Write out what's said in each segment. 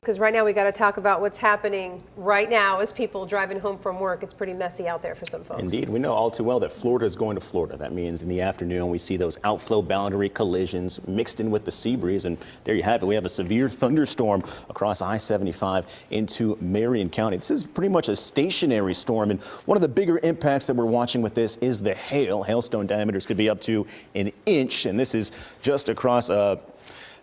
Because right now we got to talk about what's happening right now as people driving home from work. It's pretty messy out there for some folks. Indeed. We know all too well that Florida is going to Florida. That means in the afternoon we see those outflow boundary collisions mixed in with the sea breeze. And there you have it. We have a severe thunderstorm across I-75 into Marion County. This is pretty much a stationary storm. And one of the bigger impacts that we're watching with this is the hail. Hailstone diameters could be up to an inch. And this is just across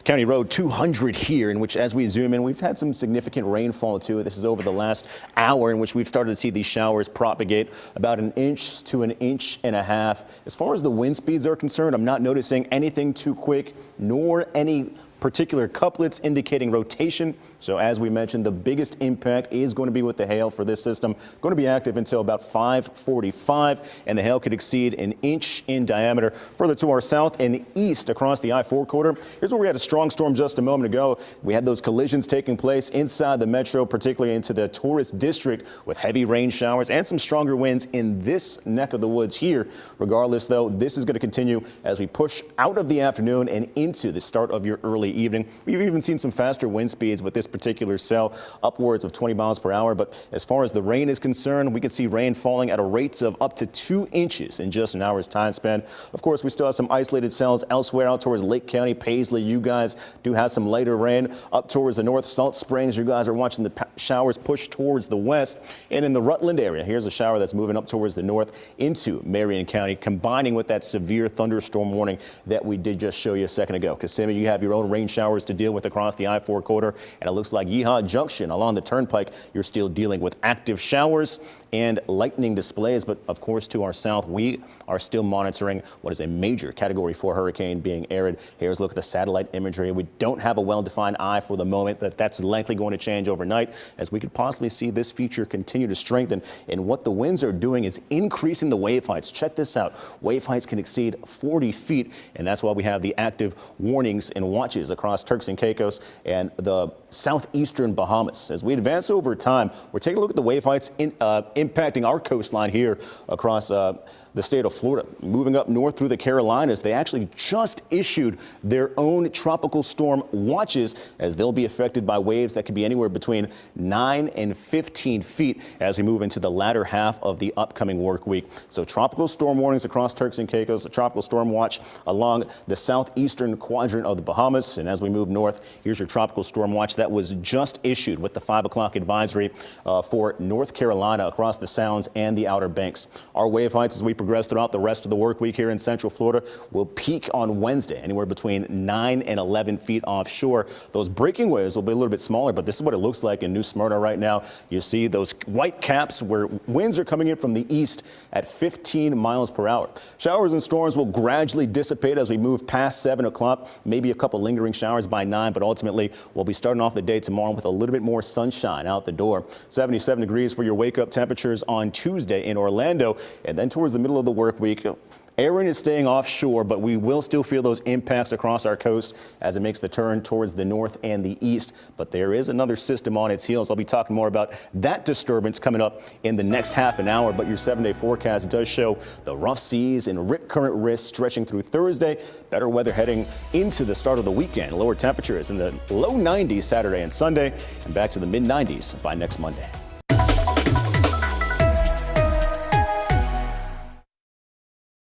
County Road 200 here, in which, as we zoom in, we've had some significant rainfall too. This is over the last hour in which we've started to see these showers propagate about an inch to an inch and a half. As far as the wind speeds are concerned, I'm not noticing anything too quick, nor any particular couplets indicating rotation. So as we mentioned, the biggest impact is going to be with the hail for this system. Going to be active until about 5:45, and the hail could exceed an inch in diameter. Further to our south and east across the I-4 corridor, here's where we had a strong storm just a moment ago. We had those collisions taking place inside the metro, particularly into the tourist district, with heavy rain showers and some stronger winds in this neck of the woods here. Regardless, though, this is going to continue as we push out of the afternoon and into the start of your early evening. We've even seen some faster wind speeds with this particular cell, upwards of 20 miles per hour. But as far as the rain is concerned, we can see rain falling at a rate of up to 2 inches in just an hour's time span. Of course, we still have some isolated cells elsewhere out towards Lake County, Paisley. You guys do have some lighter rain up towards the north. Salt Springs, you guys are watching the showers push towards the west. And in the Rutland area, here's a shower that's moving up towards the north into Marion County, combining with that severe thunderstorm warning that we did just show you a second ago. Kissimmee, you have your own rain showers to deal with across the I-4 corridor, and it looks like Yeehaw Junction along the turnpike, you're still dealing with active showers and lightning displays. But of course, to our south, we are still monitoring what is a major Category 4 hurricane being arid. Here's a look at the satellite imagery. We don't have a well-defined eye for the moment, but that's likely going to change overnight as we could possibly see this feature continue to strengthen. And what the winds are doing is increasing the wave heights. Check this out. Wave heights can exceed 40 feet, and that's why we have the active warnings and watches across Turks and Caicos and the southeastern Bahamas. As we advance over time, we're taking a look at the wave heights impacting our coastline here across the state of Florida. Moving up north through the Carolinas, they actually just issued their own tropical storm watches, as they'll be affected by waves that could be anywhere between 9 and 15 feet as we move into the latter half of the upcoming work week. So tropical storm warnings across Turks and Caicos, a tropical storm watch along the southeastern quadrant of the Bahamas. And as we move north, here's your tropical storm watch that was just issued with the 5 o'clock advisory for North Carolina across the Sounds and the Outer Banks. Our wave heights, as we progress throughout the rest of the work week here in Central Florida, will peak on Wednesday anywhere between 9 and 11 feet offshore. Those breaking waves will be a little bit smaller, but this is what it looks like in New Smyrna right now. You see those white caps where winds are coming in from the east at 15 miles per hour. Showers and storms will gradually dissipate as we move past 7 o'clock, maybe a couple lingering showers by 9, but ultimately we'll be starting off the day tomorrow with a little bit more sunshine out the door. 77 degrees for your wake-up temperatures on Tuesday in Orlando, and then towards the middle of the work week, Aaron is staying offshore, but we will still feel those impacts across our coast as it makes the turn towards the north and the east. But there is another system on its heels. I'll be talking more about that disturbance coming up in the next half an hour. But your 7-day forecast does show the rough seas and rip current risks stretching through Thursday. Better weather heading into the start of the weekend. Lower temperatures in the low 90s Saturday and Sunday, and back to the mid 90s by next Monday.